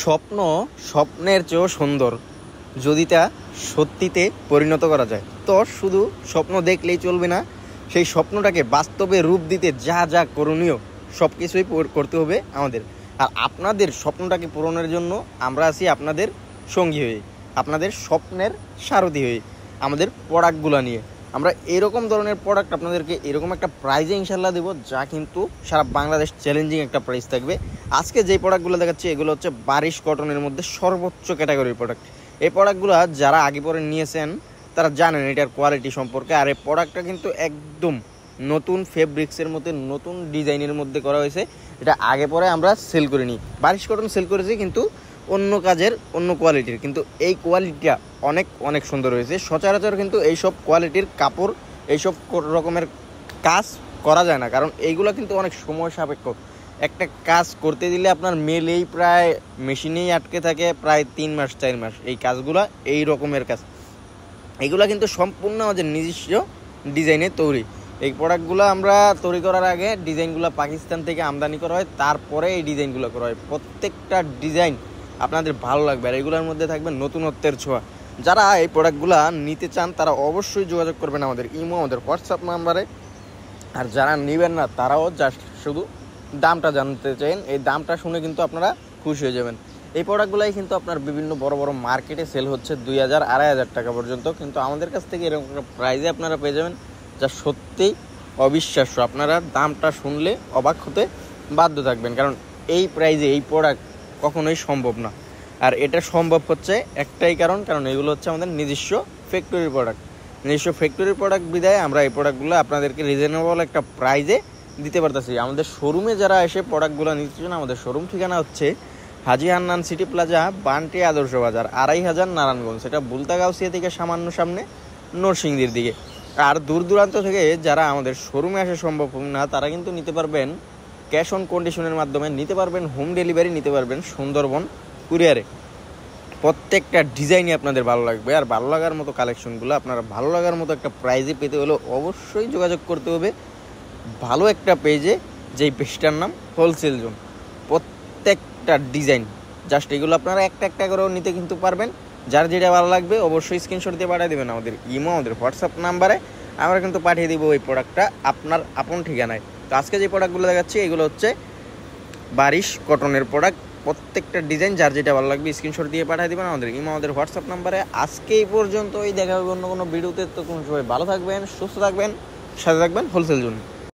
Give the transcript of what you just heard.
স্বপ্ন স্বপ্নের চেয়েও সুন্দর যদি তা সত্যিতে পরিণত করা যায়। তো শুধু স্বপ্ন দেখলেই চলবে না, সেই স্বপ্নটাকে বাস্তবে রূপ দিতে যা যা করণীয় সব কিছুই করতে হবে আমাদের। আর আপনাদের স্বপ্নটাকে পূরণের জন্য আমরা আছি আপনাদের সঙ্গী হয়ে, আপনাদের স্বপ্নের সারথি হয়ে, আমাদের প্রোডাক্টগুলো নিয়ে আমরা এরকম ধরনের প্রোডাক্ট আপনাদেরকে এরকম একটা প্রাইজে ইনশাল্লাহ দেবো, যা কিন্তু সারা বাংলাদেশ চ্যালেঞ্জিং একটা প্রাইস থাকবে। আজকে যেই প্রোডাক্টগুলো দেখাচ্ছি এগুলো হচ্ছে বারিশ কটনের মধ্যে সর্বোচ্চ ক্যাটাগরির প্রোডাক্ট। এই প্রোডাক্টগুলো যারা আগে পরে নিয়েছেন তারা জানেন এটার কোয়ালিটি সম্পর্কে। আর এই প্রোডাক্টটা কিন্তু একদম নতুন ফেব্রিক্সের মধ্যে নতুন ডিজাইনের মধ্যে করা হয়েছে। এটা আগে পরে আমরা সেল করিনি, বারিশ কটন সেল করেছি কিন্তু অন্য কাজের অন্য কোয়ালিটির, কিন্তু এই কোয়ালিটিটা অনেক অনেক সুন্দর হয়েছে। সচরাচর কিন্তু এইসব কোয়ালিটির কাপড় এইসব রকমের কাজ করা যায় না, কারণ এইগুলো কিন্তু অনেক সময় সাপেক্ষ। একটা কাজ করতে দিলে আপনার মেলেই প্রায় মেশিনেই আটকে থাকে প্রায় 3 মাস 4 মাস। এই কাজগুলো এই রকমের কাজ, এইগুলো কিন্তু সম্পূর্ণ আমাদের নিজস্ব ডিজাইনে তৈরি। এই প্রোডাক্টগুলো আমরা তৈরি করার আগে ডিজাইনগুলো পাকিস্তান থেকে আমদানি করা হয়, তারপরে এই ডিজাইনগুলো করা হয়। প্রত্যেকটা ডিজাইন আপনাদের ভালো লাগবে, আর এগুলোর মধ্যে থাকবে নতুনত্বের ছোঁয়া। যারা এই প্রোডাক্টগুলো নিতে চান তারা অবশ্যই যোগাযোগ করবেন আমাদের ইমো, আমাদের হোয়াটসঅ্যাপ নাম্বারে। আর যারা নেবেন না তারাও জাস্ট শুধু দামটা জানতে চান, এই দামটা শুনে কিন্তু আপনারা খুশি হয়ে যাবেন। এই প্রোডাক্টগুলাই কিন্তু আপনার বিভিন্ন বড় বড় মার্কেটে সেল হচ্ছে 2000 2500 টাকা পর্যন্ত, কিন্তু আমাদের কাছ থেকে এরকম একটা প্রাইজে আপনারা পেয়ে যাবেন যা সত্যিই অবিশ্বাস্য। আপনারা দামটা শুনলে অবাক হতে বাধ্য থাকবেন, কারণ এই প্রাইজে এই প্রোডাক্ট কখনোই সম্ভব না। আর এটা সম্ভব হচ্ছে একটাই কারণ এগুলো হচ্ছে আমাদের নিজস্ব ফ্যাক্টরির প্রোডাক্ট। নিজস্ব ফ্যাক্টরির প্রোডাক্ট বিধায় আমরা এই প্রোডাক্টগুলো আপনাদেরকে রিজনেবল একটা প্রাইজে দিতে পারতেছি। আমাদের শোরুমে যারা এসে প্রোডাক্টগুলো নিতে চান, আমাদের শোরুম ঠিকানা হচ্ছে হাজি হান্নান সিটি প্লাজা, বান্টি আদর্শ বাজার, 2500 নারায়ণগঞ্জ। সেটা বুলতাগাউসিয়া থেকে সামান্য সামনে নরসিংদীর দিকে। আর দূর দূরান্ত থেকে যারা আমাদের শোরুমে আসা সম্ভব না তারা কিন্তু নিতে পারবেন ক্যাশ অন কন্ডিশনের মাধ্যমে, নিতে পারবেন হোম ডেলিভারি, নিতে পারবেন সুন্দরবন কুরিয়ারে। প্রত্যেকটা ডিজাইনই আপনাদের ভালো লাগবে, আর ভালো লাগার মতো কালেকশনগুলো আপনারা ভালো লাগার মতো একটা প্রাইজে পেতে হলে অবশ্যই যোগাযোগ করতে হবে ভালো একটা পেজে, যেই পেজটার নাম হোলসেল জোন। প্রত্যেকটা ডিজাইন জাস্ট এগুলো আপনারা একটা একটা করেও নিতে কিন্তু পারবেন। যার যেটা ভালো লাগবে অবশ্যই স্ক্রিনশট দিয়ে পাঠিয়ে দেবেন আমাদের ইমো, আমাদের হোয়াটসঅ্যাপ নাম্বারে। আমরা কিন্তু পাঠিয়ে দিব ওই প্রোডাক্টটা আপনার আপন ঠিকানায়। তো আজকে যে প্রোডাক্টগুলো দেখাচ্ছি এগুলো হচ্ছে বারিশ কটনের প্রোডাক্ট। প্রত্যেকটা ডিজাইন যার যেটা ভালো লাগবে স্ক্রিনশট দিয়ে পাঠিয়ে দেবেন আমাদের ইমো, আমাদের হোয়াটসঅ্যাপ নাম্বারে। আজকে এই পর্যন্তই, দেখা হবে অন্য কোনো ভিডিওতে। তো কোনো সবাই ভালো থাকবেন, সুস্থ থাকবেন, সাথে থাকবেন হোলসেল জোন।